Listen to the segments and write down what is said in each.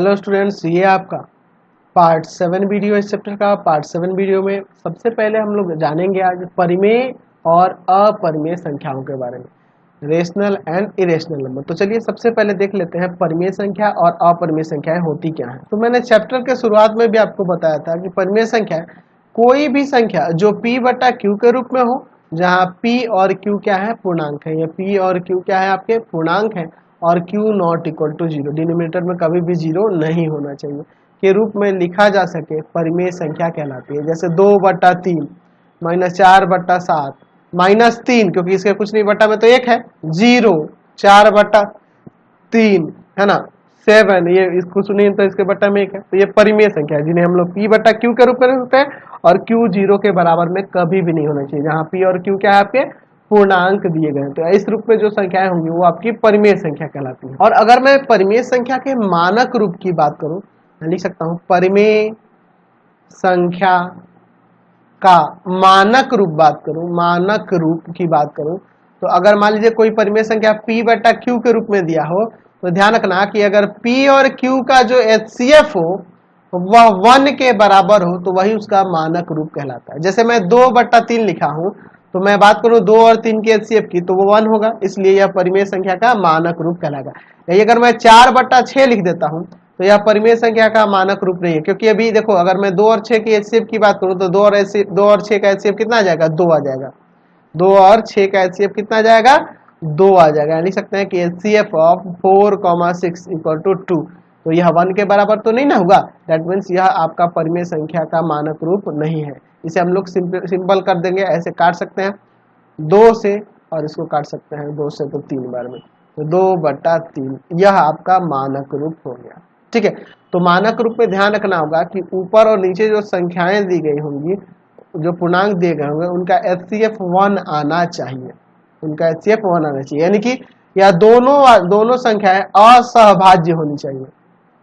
Hello students, ये आपका part 7 video इस चैप्टर का। पार्ट 7 वीडियो में सबसे पहले हम लोग जानेंगे आज परिमेय और अपरिमेय संख्याओं के बारे में, रेशनल एंड इरेशनल नंबर। तो चलिए सबसे पहले देख लेते हैं परिमेय संख्या और अपरिमेय संख्याएं होती क्या हैं। तो मैंने चैप्टर के शुरुआत में भी आपको बताया था कि परिमेय संख्या कोई भी संख्या जो p बटा q के रूप में हो, जहाँ p और q क्या है, पूर्णांक है। ये p और q क्या है, आपके पूर्णांक है, और q not equal to zero, denominator में कभी भी जीरो नहीं होना चाहिए, के रूप में लिखा जा सके, परिमेय संख्या कहलाती है। जैसे 2/3 -4/7 -3, क्योंकि इसके कुछ नहीं बटा में तो एक है, 0 4/3 है ना, 7, ये इसको सुनिए तो इसके बटा में एक है। तो ये परिमेय संख्या है जिन्हें हम लोग p बटा q के रूप में लिखते हैं, और q 0 के बराबर में कभी भी नहीं होना चाहिए, जहाँ p और q क्या है, आपके पूर्णांक दिए गए हैं। तो इस रूप में जो संख्याएं होंगी वो आपकी परिमेय संख्या कहलाती है। और अगर मैं परिमेय संख्या के मानक रूप की बात करूं, मैं लिख सकता हूं परिमेय संख्या का मानक रूप मानक रूप की बात करूं, तो अगर मान लीजिए कोई परिमेय संख्या p बटा q के रूप में दिया हो, तो ध्यान रखना कि अगर p और q का जो HCF हो वह 1 के बराबर हो, तो वही उसका मानक रूप कहलाता है। जैसे मैं 2/3 लिखा हूं, तो मैं बात करूं 2 और 3 के HCF की, तो वो 1 होगा, इसलिए यह परिमेय संख्या का मानक रूप कहलाएगा। यही अगर मैं 4/6 लिख देता हूं, तो यह परिमेय संख्या का मानक रूप नहीं है, क्योंकि अभी देखो अगर मैं 2 और 6 की HCF की बात करूं, तो 2 और 6 का HCF कितना आ जाएगा, 2 आ जाएगा। 2 और 6 का HCF कितना आ जाएगा, 2 आ जाएगा। लिख सकते हैं कि HCF ऑफ 4,6 इक्वल टू 2, तो यह 1 के बराबर तो नहीं ना होगा, दैट मीन्स यह आपका परिमेय संख्या का मानक रूप नहीं है। इसे हम लोग सिंपल कर देंगे, ऐसे काट सकते हैं 2 से, और इसको काट सकते हैं 2 से तो 3 बार में, तो 2/3 यह आपका मानक रूप हो गया। ठीक है, तो मानक रूप में ध्यान रखना होगा कि ऊपर और नीचे जो संख्याएं दी गई होंगी, जो पूर्णांक दिए गए होंगे, उनका HCF 1 आना चाहिए, उनका HCF 1 आना चाहिए, यानी कि यह दोनों संख्याएं असहभाज्य होनी चाहिए,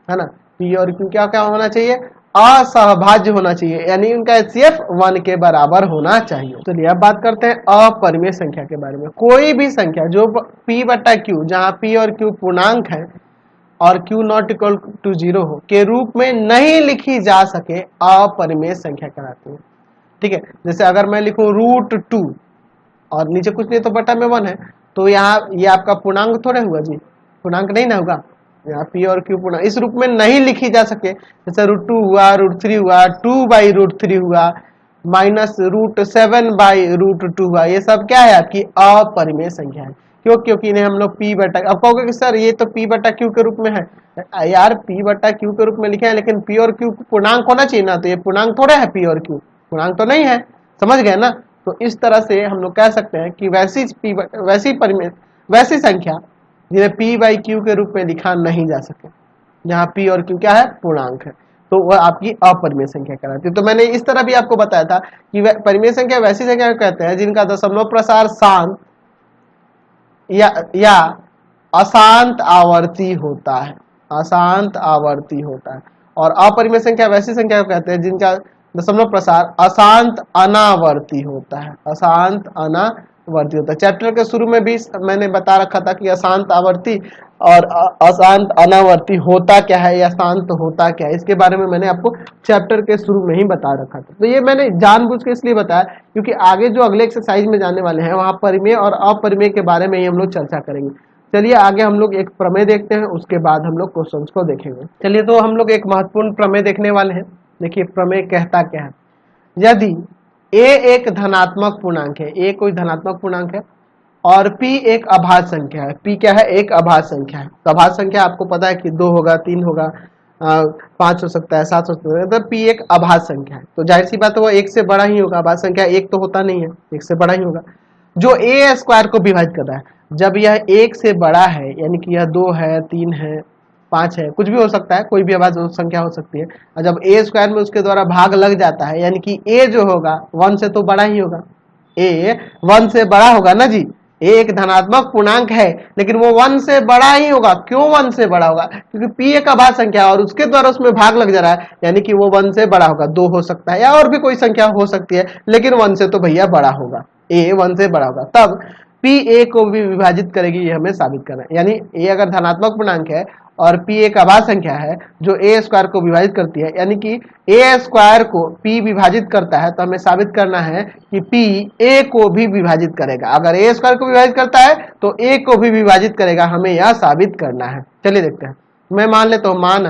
है ना। p और q क्या क्या होना चाहिए, असहभाज्य होना चाहिए, यानी उनका HCF 1 के बराबर होना चाहिए। चलिए अब बात करते हैं अपरिमेय संख्या के बारे में। कोई भी संख्या जो p बटा q, जहाँ p और q पूर्णांक है और q नॉट इक्वल टू 0 हो, के रूप में नहीं लिखी जा सके, अपरिमेय संख्या कहलाती है। ठीक है, जैसे अगर मैं लिखूं √2 और नीचे कुछ नहीं तो बटा में 1 है, तो यहाँ ये आपका पूर्णांक थोड़े हुआ जी, पूर्णांक नहीं ना होगा, यहाँ p और q पूर्णांक इस रूप में नहीं लिखी जा सके। जैसे √2 हुआ, √3 हुआ, 2/√3 हुआ, -√7/√2 हुआ, ये सब क्या है, आपकी अपरिमेय संख्या है। क्यों, क्योंकि इन्हें हम लोग p बटा, अब कहोगे कि सर ये तो p बटा q के रूप में है, यार p बटा q के रूप में लिखे हैं, लेकिन p और q पूर्णांक होना चाहिए ना, तो ये पूर्णांक थोड़े है, p और q पूर्णांक तो नहीं है, समझ गए ना। तो इस तरह से हम लोग कह सकते हैं कि वैसी संख्या जिन्हें p बाई q के रूप में लिखा नहीं जा सके, जहाँ p और q क्या है, पूर्णांक है, तो वह आपकी अपरिमेय संख्या कहलाती है। तो मैंने इस तरह भी आपको बताया था कि परिमेय संख्या वैसी संख्या कहते हैं जिनका दशमलव प्रसार शांत या अशांत आवर्ती होता है, अशांत आवर्ती होता है। और अपरिमेय संख्या वैसी संख्या को कहते हैं जिनका दशमलव प्रसार अशांत अनावर्ती होता है, अशांत अनावर्ती होता है। चैप्टर के शुरू में भी मैंने बता रखा था कि अशांत आवर्ती और अशांत अनावर्ती होता क्या है या शांत होता क्या है, इसके बारे में मैंने आपको चैप्टर के शुरू में ही बता रखा था। तो ये मैंने जानबूझ के इसलिए बताया क्योंकि आगे जो अगले एक्सरसाइज में जाने वाले हैं, वहां परिमेय और अपरिमेय के बारे में ही हम लोग चर्चा करेंगे। चलिए आगे हम लोग एक प्रमेय देखते हैं, उसके बाद हम लोग क्वेश्चंस को देखेंगे। चलिए तो हम लोग एक महत्वपूर्ण प्रमेय देखने वाले हैं। देखिए प्रमेय कहता क्या है, यदि a एक धनात्मक पूर्णांक है, a कोई धनात्मक पूर्णांक है और p एक अभाज्य संख्या है, p क्या है, एक अभाज्य संख्या है। तो अभाज्य संख्या आपको पता है कि 2 होगा, 3 होगा, 5 हो सकता है, 7 हो सकता है, तो p एक अभाज्य संख्या है, तो जाहिर सी बात है वो 1 से बड़ा ही होगा। अभाज्य संख्या 1 तो होता नहीं है, 1 से बड़ा ही होगा। जो a स्क्वायर को विभाजित कर रहा है, जब यह 1 से बड़ा है, यानी कि यह 2 है, 3 है, 5 है, कुछ भी हो सकता है, कोई भी अभाज्य संख्या हो सकती है, और जब a स्क्वायर में उसके द्वारा भाग लग जाता है, यानी कि a जो होगा 1 से तो बड़ा ही होगा, a 1 से बड़ा होगा ना जी। a एक धनात्मक पूर्णांक है, लेकिन वो 1 से बड़ा ही होगा। क्यों 1 से बड़ा होगा, क्योंकि p एक अभाज्य संख्या है और उसके द्वारा उसमें भाग लग जा रहा है, यानी कि वो 1 से बड़ा होगा। 2 हो सकता है या और भी कोई संख्या हो सकती है, लेकिन 1 से तो भैया बड़ा होगा, a 1 से बड़ा होगा। तब पी ए को भी विभाजित करेगी, ये हमें साबित करना है। यानी ए अगर धनात्मक पूर्णांक है और पी एक अभाज्य संख्या है जो ए स्क्वायर को विभाजित करती है, यानी कि ए स्क्वायर को पी विभाजित करता है, तो हमें साबित करना है कि पी ए को भी विभाजित करेगा। अगर ए स्क्वायर को विभाजित करता है तो ए को भी विभाजित करेगा, हमें यह साबित करना है। चलिए देखते हैं। मैं मान लेता हूं, मान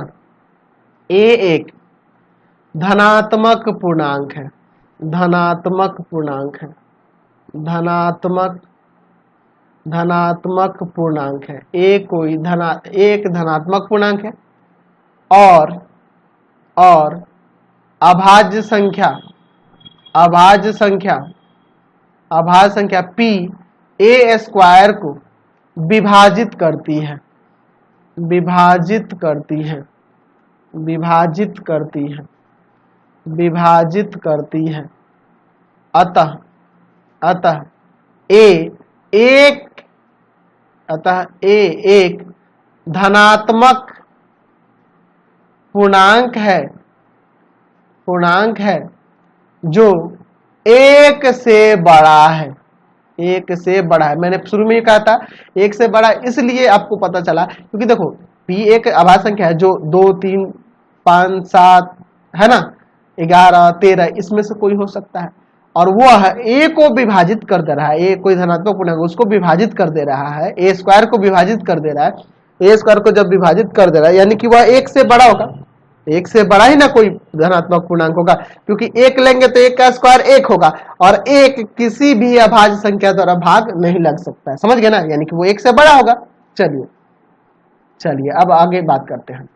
ए एक धनात्मक पूर्णांक है, धनात्मक पूर्णांक है, धनात्मक पूर्णांक है। एक धनात्मक पूर्णांक है और अभाज्य संख्या p ए स्क्वायर को विभाजित करती है। अतः ए एक धनात्मक पूर्णांक है जो एक से बड़ा है। मैंने शुरू में ही कहा था एक से बड़ा, इसलिए आपको पता चला क्योंकि देखो p एक अभाज्य संख्या है जो 2, 3, 5, 7 है ना, 11, 13 इसमें से कोई हो सकता है, और वो ए को विभाजित कर दे रहा है। ए कोई धनात्मक पूर्णांक उसको विभाजित कर दे रहा है, ए स्क्वायर को विभाजित कर दे रहा है। ए स्क्वायर को जब विभाजित कर दे रहा है यानी कि वह एक से बड़ा होगा, एक से बड़ा ही ना कोई धनात्मक पूर्णांक होगा, क्योंकि एक लेंगे तो एक का स्क्वायर एक होगा और एक किसी भी अभाज्य संख्या द्वारा भाग नहीं लग सकता है, समझ गए ना, यानी कि वो एक से बड़ा होगा। चलिए अब आगे बात करते हैं।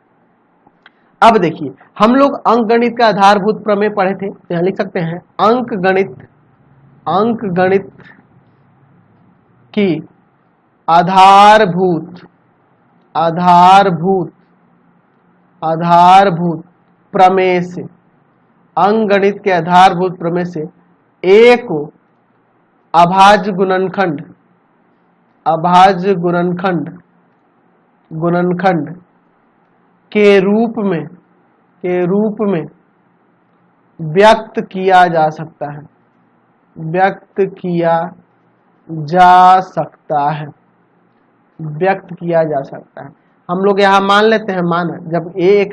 अब देखिए हम लोग अंकगणित का आधारभूत प्रमेय पढ़े थे, तो यहां लिख सकते हैं अंकगणित की आधारभूत प्रमेय से, अंकगणित के आधारभूत प्रमेय से ए को अभाज्य गुणनखंड के रूप में व्यक्त किया जा सकता है। हम लोग यहाँ मान लेते हैं, जब ए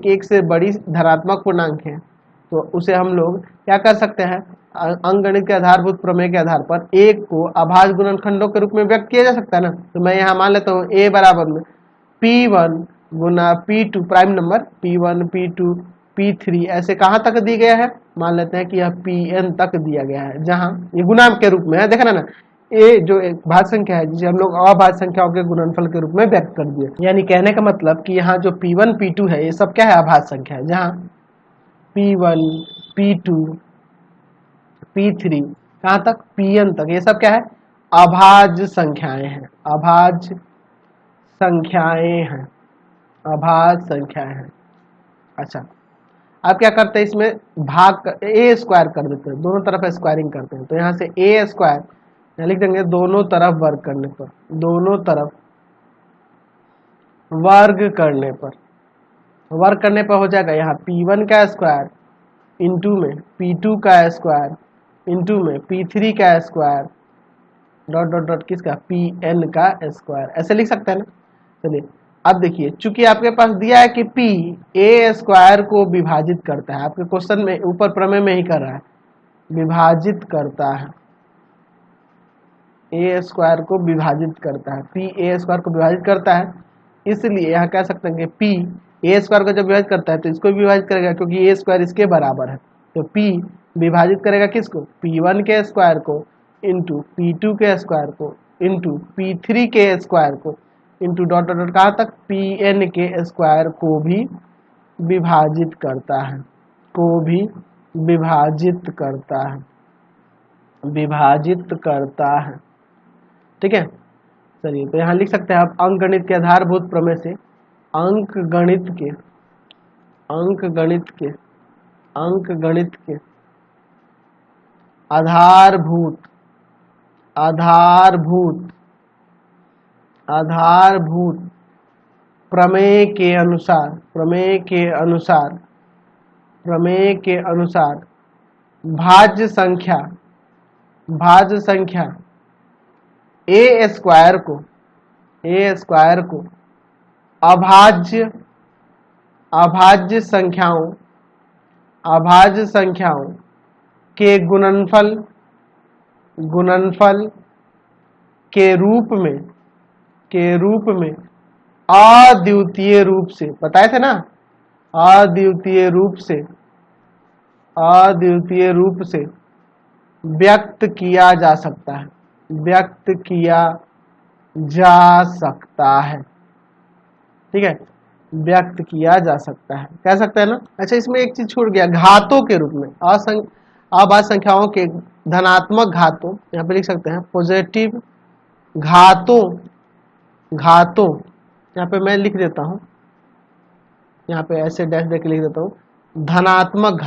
एक से बड़ी धनात्मक पूर्णांक है तो उसे हम लोग क्या कर सकते हैं, अंकगणित के आधारभूत प्रमेय के आधार पर एक को अभाज्य गुणनखंडों के रूप में व्यक्त किया जा सकता है ना। तो मैं यहाँ मान लेता हूँ ए बराबर में P1 गुना P2 prime number, P1 P2 P3 ऐसे कहाँ तक दिया गया है, मान लेते हैं कि यह Pn तक दिया गया है, जहाँ ये गुणांक के रूप में है। देखना ना, ए जो एक भाज्य संख्या है जिसे हम लोग अभाज्य संख्याओं के गुणनफल के रूप में व्यक्त कर दिए, यानी कहने का मतलब कि यहाँ जो P1 P2 है ये सब क्या है, अभाज्य संख्या है, जहाँ P1 P2 P3 कहाँ तक, Pn तक, ये सब क्या है, अभाज्य संख्याएं हैं। अच्छा, अब क्या करते हैं, इसमें भाग ए स्क्वायर कर देते हैं, दोनों तरफ स्क्वायरिंग करते हैं। तो यहाँ से ए स्क्वायर यहाँ लिख देंगे, दोनों तरफ वर्ग करने पर हो जाएगा यहाँ P1 का स्क्वायर इंटू में P2 का स्क्वायर इंटू में P3 का स्क्वायर डॉट डॉट डॉट किसका, Pn का स्क्वायर, ऐसे लिख सकते हैं ना। चलिए अब देखिए, चूंकि आपके पास दिया है कि P ए स्क्वायर को विभाजित करता है, आपके क्वेश्चन में ऊपर प्रमेय में ही कर रहा है, विभाजित करता है, ए स्क्वायर को विभाजित करता है, P ए स्क्वायर को विभाजित करता है, इसलिए यहाँ कह सकते हैं कि P ए स्क्वायर को जब विभाजित करता है तो इसको भी विभाजित करेगा, क्योंकि ए स्क्वायर इसके बराबर है। तो P विभाजित करेगा किसको, P1 के स्क्वायर को इंटू P2 के स्क्वायर को इंटू P3 के स्क्वायर को इंटू डॉट डॉट डॉट कहाँ तक, Pn के स्क्वायर को भी विभाजित करता है, ठीक है। चलिए तो यहाँ लिख सकते हैं आप अंकगणित के आधारभूत प्रमेय से अंकगणित के आधारभूत प्रमेय के अनुसार भाज्य संख्या ए स्क्वायर को अभाज्य संख्याओं के गुणनफल के रूप में अद्वितीय रूप से, बताए थे ना, अद्वितीय रूप से व्यक्त किया जा सकता है, ठीक है, व्यक्त किया जा सकता है, कह सकते हैं ना। अच्छा, इसमें एक चीज छूट गया, घातों के रूप में, अभाज्य संख्याओं के धनात्मक घातों, यहाँ पे लिख सकते हैं पॉजिटिव घातों, यहाँ पे मैं लिख देता हूं, यहाँ पे ऐसे डैश देके लिख देता हूं, धनात्मक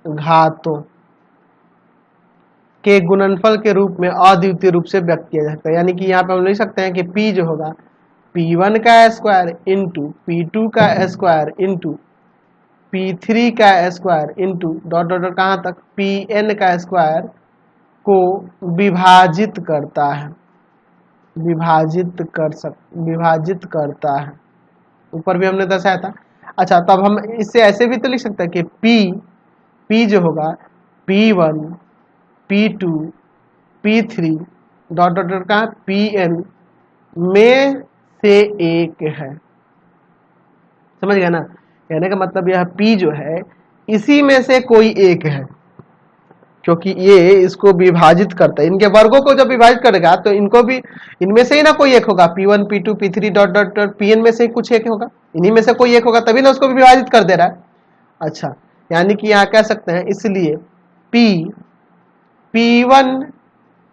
घातों के गुणनफल के रूप में अद्वितीय रूप से व्यक्त किया जा सकता है। यानी कि यहाँ पे हम लिख सकते हैं कि P जो होगा P1 का स्क्वायर इंटू P2 का स्क्वायर इंटू P3 का square into dot dot dot कहाँ तक Pn का स्क्वायर को विभाजित करता है, ऊपर भी हमने दर्शाया था। अच्छा, तब हम इससे ऐसे भी तो लिख सकते हैं कि P जो होगा P1 P2 P3 dot dot dot कहाँ Pn में से एक है, समझ गया ना। कहने का मतलब यह P जो है इसी में से कोई एक है, क्योंकि ये इसको विभाजित करता है, इनके वर्गों को जब विभाजित करेगा तो इनको भी, इनमें से ही ना कोई एक होगा, P1 P2 P3 dot dot dot Pn में से कुछ एक होगा, इन्हीं में से कोई एक होगा, तभी ना उसको भी विभाजित कर दे रहा है। अच्छा, यानी कि यहाँ कह सकते हैं, इसलिए P1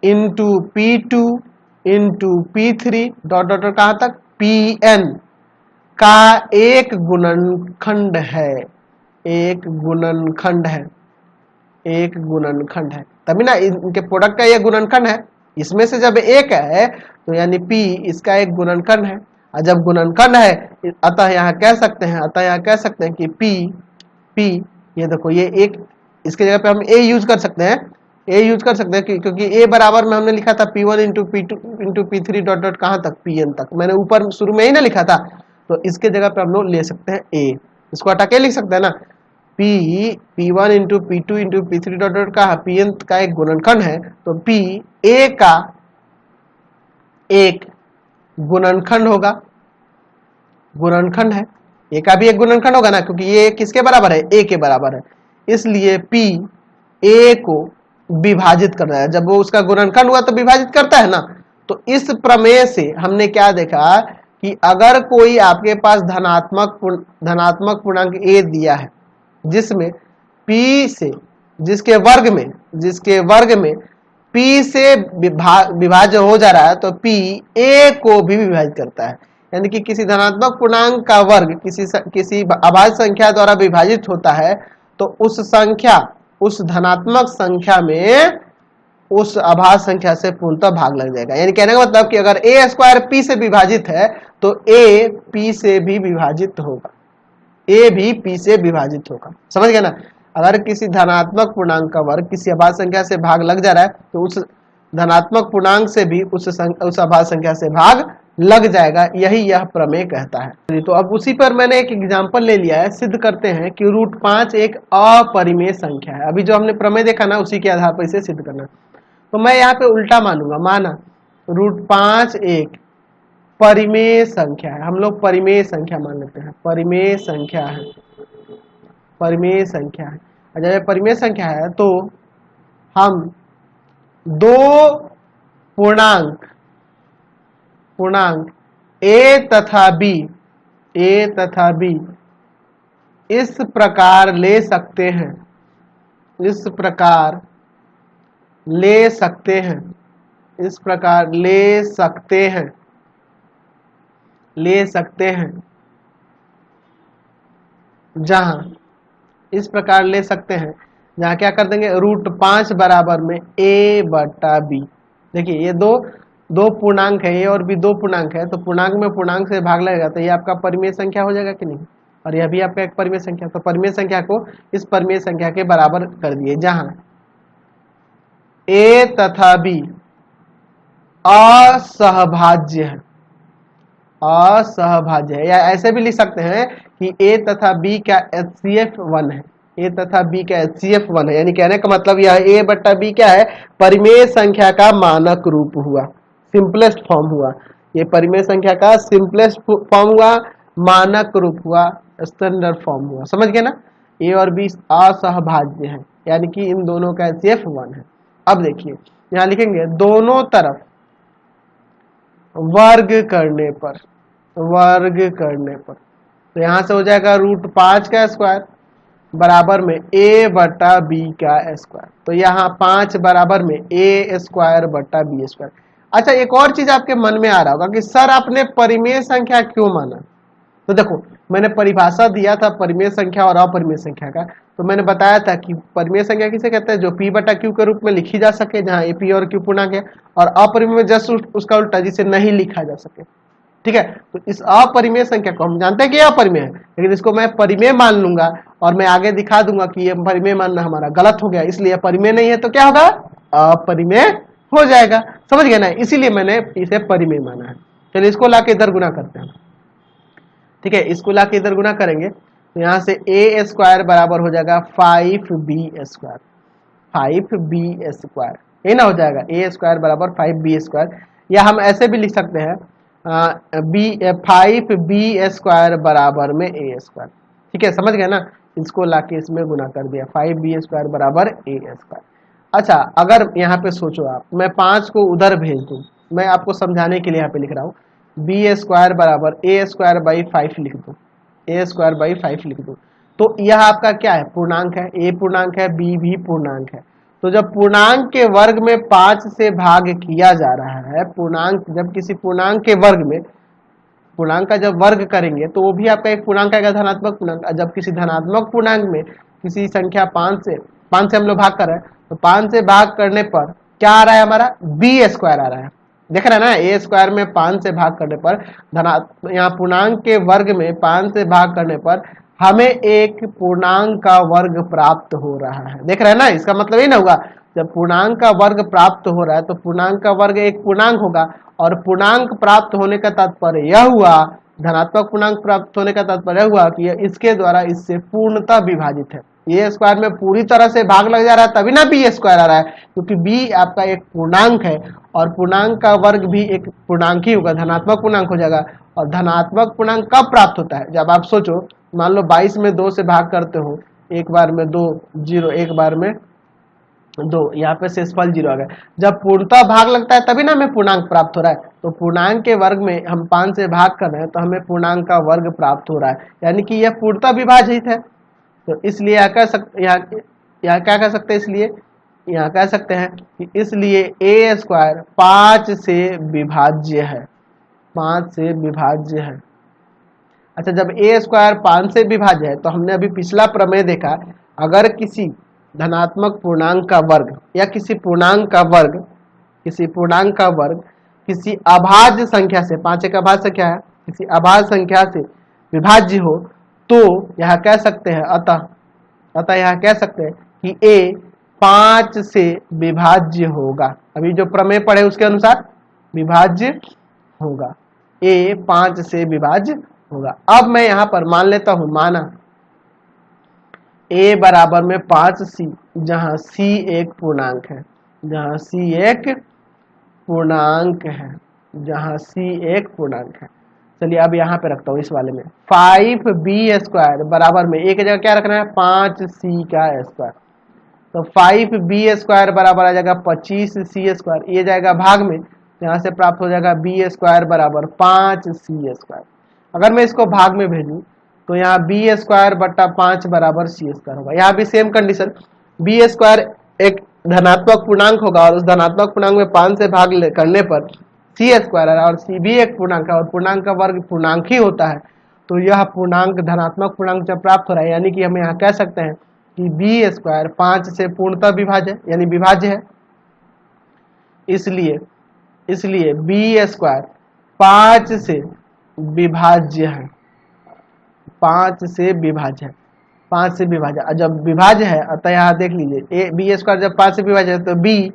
into P2 into P3 dot dot dot कहाँ तक Pn का एक गुणनखंड है, तभी ना इनके प्रोडक्ट का यह गुणनखंड है, इसमें से जब एक है तो यानी P इसका एक गुणनखंड है, और जब गुणनखंड है अतः यहाँ कह सकते हैं कि P ये देखो, ये एक, इसके जगह पे हम A यूज कर सकते हैं, क्योंकि A बराबर में हमने लिखा था P1 into P2 into P3 dot dot कहाँ तक Pn तक, मैंने ऊपर शुरू में ही ना लिखा था, तो इसके जगह पे हम लोग ले सकते हैं A, इसको हटा के लिख सकते हैं ना, P1 into P2 into P3 dot dot का Pn का एक गुणनखंड है, तो P A का एक गुणनखंड है, A का भी एक गुणनखंड होगा ना, क्योंकि ये किसके बराबर है, A के बराबर है, इसलिए P A को विभाजित कर रहा है, जब वो उसका गुणनखंड हुआ तो विभाजित करता है ना। तो इस प्रमेय से हमने क्या देखा कि अगर कोई आपके पास धनात्मक पूर्णांक A दिया है, जिसमें P से, जिसके वर्ग में P से विभाज्य हो जा रहा है, तो P A को भी विभाजित करता है, यानी कि किसी धनात्मक पूर्णांक का वर्ग किसी अभाज्य संख्या द्वारा विभाजित होता है, तो उस धनात्मक संख्या में उस अभाज्य संख्या से पूर्णतः भाग लग जाएगा। यानी कहने का मतलब कि अगर A स्क्वायर P से विभाजित है तो A P से भी विभाजित होगा, समझ गए ना। अगर किसी धनात्मक पूर्णांक का वर्ग किसी अभाज्य संख्या से भाग लग जा रहा है तो उस धनात्मक पूर्णांक से भी उस अभाज्य संख्या से भाग लग जाएगा, यही यह प्रमेय कहता है। तो अब उसी पर मैंने एक एग्जांपल ले लिया है, सिद्ध करते हैं कि √5 एक अपरिमेय संख्या है। अभी जो हमने प्रमेय देखा ना, उसी के आधार पर इसे सिद्ध करना। तो मैं यहाँ पे उल्टा मानूंगा, माना √5 एक परिमेय संख्या है, हम लोग परिमेय संख्या मान लेते हैं, परिमेय संख्या है। जब ये परिमेय संख्या है तो हम दो पूर्णांक A तथा B इस प्रकार ले सकते हैं, जहां क्या कर देंगे, √5 बराबर में A बटा B। देखिए ये दो पूर्णांक है, A और B दो पूर्णांक है, तो पूर्णांक में पूर्णांक से भाग लगेगा, तो ये आपका परिमेय संख्या हो जाएगा कि नहीं, और यह भी आपका एक परिमेय संख्या। तो परिमेय संख्या को इस परिमेय संख्या के बराबर कर दिए, जहां A तथा B असहभाज्य है, असहभाज्य है। या ऐसे भी लिख सकते हैं कि ए तथा बी का HCF 1 है, ए तथा बी का HCF 1 है। यानी कहने का मतलब यह ए बट्टा बी क्या है, परिमेय संख्या का मानक रूप हुआ, सिंपलेस्ट फॉर्म हुआ। ये परिमेय संख्या का सिंपलेस्ट फॉर्म हुआ, मानक रूप हुआ, स्टैंडर्ड फॉर्म हुआ। समझ गए ना? ए और बी असहभाज्य है, यानी कि इन दोनों का HCF 1 है। अब देखिए यहां लिखेंगे दोनों तरफ वर्ग करने पर, वर्ग करने पर, तो यहां से हो जाएगा √5 का स्क्वायर बराबर में a बटा b का स्क्वायर। तो यहाँ 5 बराबर में a स्क्वायर बटा b स्क्वायर। अच्छा, एक और चीज आपके मन में आ रहा होगा कि सर आपने परिमेय संख्या क्यों माना? तो देखो, मैंने परिभाषा दिया था परिमेय संख्या और अपरिमेय संख्या का। तो मैंने बताया था कि परिमेय संख्या किसे कहते हैं, जो p बटा q के रूप में लिखी जा सके, जहां a p और q पूर्णांक है, और अपरिमेय में जस्ट उसका उल्टा, जिसे नहीं लिखा जा सके। ठीक है, तो इस अपरिमेय संख्या को हम जानते हैं कि अपरिमेय है, लेकिन इसको मैं परिमेय मान लूंगा और मैं आगे दिखा दूंगा कि ये परिमेय मानना हमारा गलत हो गया, इसलिए परिमेय नहीं है, तो क्या होगा, अपरिमेय हो जाएगा। समझ गए ना? इसीलिए मैंने इसे परिमेय माना है। चलिए इसको लाके इधर गुना करते हैं। ठीक है, इसको लाके इधर गुना करेंगे तो यहाँ से a स्क्वायर बराबर हो जाएगा 5b स्क्वायर, 5b स्क्वायर, ये ना हो जाएगा a स्क्वायर बराबर 5b स्क्वायर। या हम ऐसे भी लिख सकते हैं 5b स्क्वायर बराबर में a स्क्वायर। ठीक है, समझ गए ना? इसको लाके इसमें गुना कर दिया, 5b स्क्वायर बराबर a स्क्वायर। अच्छा, अगर यहाँ पे सोचो आप, मैं 5 को उधर भेज दूं, मैं आपको समझाने के लिए यहाँ पे लिख रहा हूँ, b स्क्वायर बराबर a स्क्वायर बाई 5 लिख दो, a स्क्वायर बाई 5 लिख दो, तो यह आपका क्या है, पूर्णांक है, a पूर्णांक है, b भी पूर्णांक है। तो जब पूर्णांक के वर्ग में 5 से भाग किया जा रहा है, पूर्णांक जब किसी पूर्णांक के वर्ग में, पूर्णांक का जब वर्ग करेंगे तो वो भी आपका एक पूर्णांक आएगा, धनात्मक पूर्णांक। जब किसी धनात्मक पूर्णांक में किसी संख्या 5 से हम लोग भाग कर रहे हैं, तो 5 से भाग करने पर क्या आ रहा है, हमारा b स्क्वायर आ रहा है। देख रहे हैं ना, a स्क्वायर में 5 से भाग करने पर यहाँ पूर्णांक के वर्ग में 5 से भाग करने पर हमें एक पूर्णांक का वर्ग प्राप्त हो रहा है। देख रहे हैं ना, इसका मतलब ये ना हुआ, जब पूर्णांक का वर्ग प्राप्त हो रहा है तो पूर्णांक का वर्ग एक पूर्णांक होगा, और पूर्णांक प्राप्त होने का तात्पर्य यह हुआ, धनात्मक पूर्णांक प्राप्त होने का तात्पर्य हुआ कि यह इसके द्वारा इससे पूर्णतः विभाजित है। ए स्क्वायर में पूरी तरह से भाग लग जा रहा है तभी ना बी स्क्वायर आ रहा है, क्योंकि बी आपका एक पूर्णांक है और पूर्णांक का वर्ग भी एक पूर्णांक ही होगा, धनात्मक पूर्णांक हो जाएगा। और धनात्मक पूर्णांक कब प्राप्त होता है, जब आप सोचो, मान लो 22 में 2 से भाग करते हो, एक बार में 2 0, एक बार में 2, यहाँ पे शेषफल 0 आ गया। जब पूर्णतः भाग लगता है तभी ना हमें पूर्णांक प्राप्त हो रहा है। तो पूर्णांक के वर्ग में हम 5 से भाग कर रहे हैं तो हमें पूर्णांक का वर्ग प्राप्त हो रहा है, यानी कि यह पूर्णतः विभाजित है। तो इसलिए यहाँ क्या कह सकते हैं, इसलिए यहाँ कह सकते हैं कि इसलिए a स्क्वायर 5 से विभाज्य है, 5 से विभाज्य है। अच्छा, जब a स्क्वायर 5 से विभाज्य है तो हमने अभी पिछला प्रमेय देखा, अगर किसी धनात्मक पूर्णांक का वर्ग या किसी पूर्णांक का वर्ग, किसी पूर्णांक का वर्ग किसी अभाज्य संख्या से, 5 एक अभाज्य संख्या है, किसी अभाज्य संख्या से विभाज्य हो, तो यह कह सकते हैं, अतः यह कह सकते हैं कि a 5 से विभाज्य होगा। अभी जो प्रमेय पढ़े उसके अनुसार विभाज्य होगा, a 5 से विभाज्य होगा। अब मैं यहां पर मान लेता हूं, माना a बराबर में 5c, जहां c एक पूर्णांक है, जहां c एक पूर्णांक है, जहां c एक पूर्णांक है। चलिए अब यहाँ पे रखता हूँ इस वाले में, 5b स्क्वायर बराबर में एक जगह क्या रखना है, 5c का स्क्वायर। तो 5b स्क्वायर बराबर आ जाएगा 25c स्क्वायर, ये जाएगा भाग में, यहाँ से प्राप्त हो जाएगा b स्क्वायर बराबर 5c स्क्वायर। अगर मैं इसको भाग में भेजूँ तो यहाँ b स्क्वायर बट्टा 5 बराबर c स्क्वायर होगा। यहाँ भी सेम कंडीशन, b स्क्वायर एक धनात्मक पूर्णांक होगा और उस धनात्मक पूर्णांक में 5 से भाग करने पर सी स्क्वायर है, और सी भी एक पूर्णांक है और पूर्णांक का वर्ग पूर्णांक ही होता है। तो यह पूर्णांक धनात्मक पूर्णांक जब प्राप्त हो रहा है, यानी कि हम यहाँ कह सकते हैं कि बी स्क्वायर 5 से पूर्णतः विभाज्य, यानी विभाज्य है। इसलिए बी स्क्वायर 5 से विभाज्य है, 5 से विभाज्य है, 5 से विभाज्य। जब विभाज्य है, अतः यहाँ देख लीजिए बी स्क्वायर जब 5 से विभाज्य है तो बी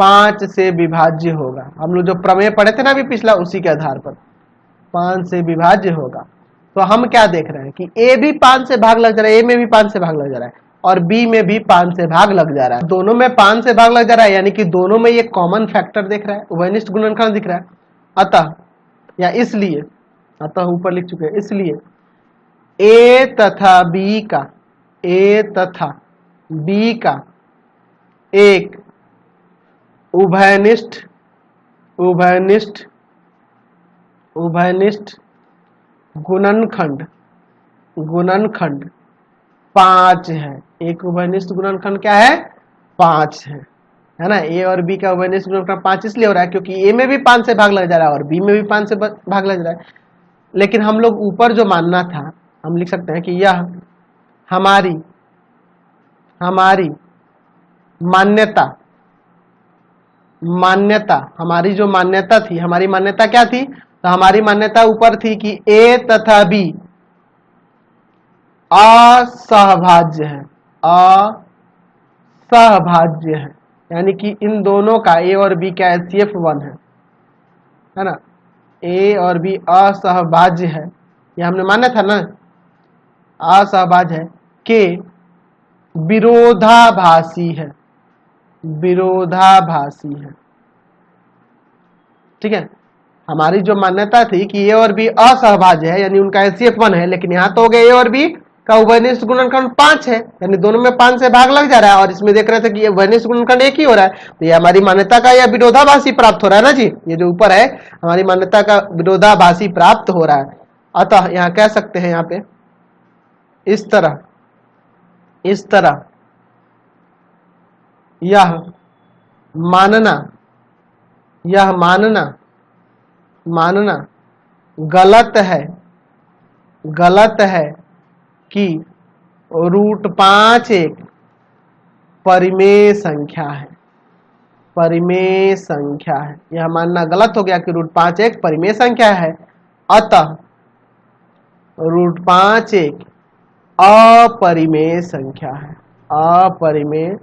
5 से विभाज्य होगा। हम लोग जो प्रमेय पढ़े थे ना अभी पिछला, उसी के आधार पर 5 से विभाज्य होगा। तो हम क्या देख रहे हैं कि ए भी 5 से भाग लग जा रहा है, ए में भी 5 से भाग लग जा रहा है और बी में भी 5 से भाग लग जा रहा है। दोनों में 5 से भाग लग जा रहा है, यानी कि दोनों में ये कॉमन फैक्टर दिख रहा है, उभयनिष्ठ गुणनखंड दिख रहा है। अतः या इसलिए, अतः ऊपर लिख चुके हैं, इसलिए ए तथा बी का, ए तथा बी का एक उभयनिष्ठ उभयनिष्ठ उभयनिष्ठ गुणनखंड गुणनखंड 5 है। एक उभयनिष्ठ गुणनखंड क्या है? 5 है ना। ए और बी का उभयनिष्ठ गुणनखंड 5 इसलिए हो रहा है क्योंकि ए में भी 5 से भाग लग जा रहा है और बी में भी 5 से भाग लग रहा है। लेकिन हम लोग ऊपर जो मानना था, हम लिख सकते हैं कि यह हमारी मान्यता हमारी जो मान्यता थी, हमारी मान्यता क्या थी? तो हमारी मान्यता ऊपर थी कि ए तथा बी असहभाज्य है, असहभाज्य है, यानी कि इन दोनों का, ए और बी का HCF 1 है ना। ए और बी असहभाज्य है, ये हमने माना था ना, असहभाज्य है के विरोधाभासी है, विरोधाभासी है। ठीक है, हमारी जो मान्यता थी कि ए और बी असहभाज्य है, यानी उनका HCF 1 है, लेकिन यहां तो हो गया ए और बी का उभयनिष्ठ गुणनखंड 5 है, यानी दोनों में 5 से भाग लग जा रहा है और इसमें देख रहे थे कि ये उभयनिष्ठ गुणनखंड एक ही हो रहा है, तो ये हमारी मान्यता का यह विरोधाभासी प्राप्त हो रहा है ना जी। ये जो ऊपर है हमारी मान्यता का विरोधाभासी प्राप्त हो रहा है। अतः यहां कह सकते हैं, यहां पे इस तरह यह मानना गलत है कि √5 एक परिमेय संख्या है, परिमेय संख्या है। यह मानना गलत हो गया कि √5 एक परिमेय संख्या है। अतः √5 एक अपरिमेय संख्या है, अपरिमेय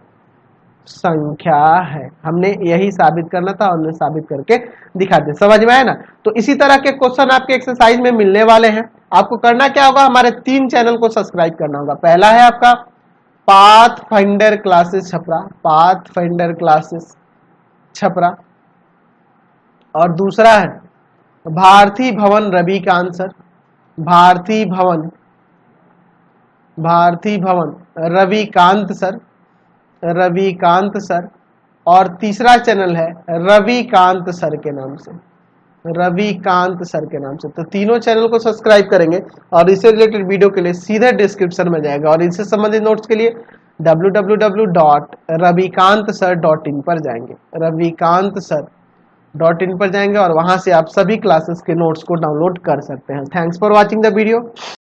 संख्या है। हमने यही साबित करना था और हमने साबित करके दिखा दिया। समझ में आया ना। तो इसी तरह के क्वेश्चन आपके एक्सरसाइज में मिलने वाले हैं। आपको करना क्या होगा, हमारे 3 चैनल को सब्सक्राइब करना होगा। पहला है आपका pathfinder classes Chhapra, pathfinder classes Chhapra, और दूसरा है भारती भवन रविकांत सर, भारती भवन रविकांत सर, और तीसरा चैनल है रविकांत सर के नाम से, रविकांत सर के नाम से। तो तीनों चैनल को सब्सक्राइब करेंगे और इससे रिलेटेड वीडियो के लिए सीधे डिस्क्रिप्शन में जाएगा, और इससे संबंधित नोट्स के लिए www.ravikantsir.in पर जाएंगे, ravikantsir.in पर जाएंगे और वहां से आप सभी क्लासेस के नोट्स को डाउनलोड कर सकते हैं। Thanks for watching the video.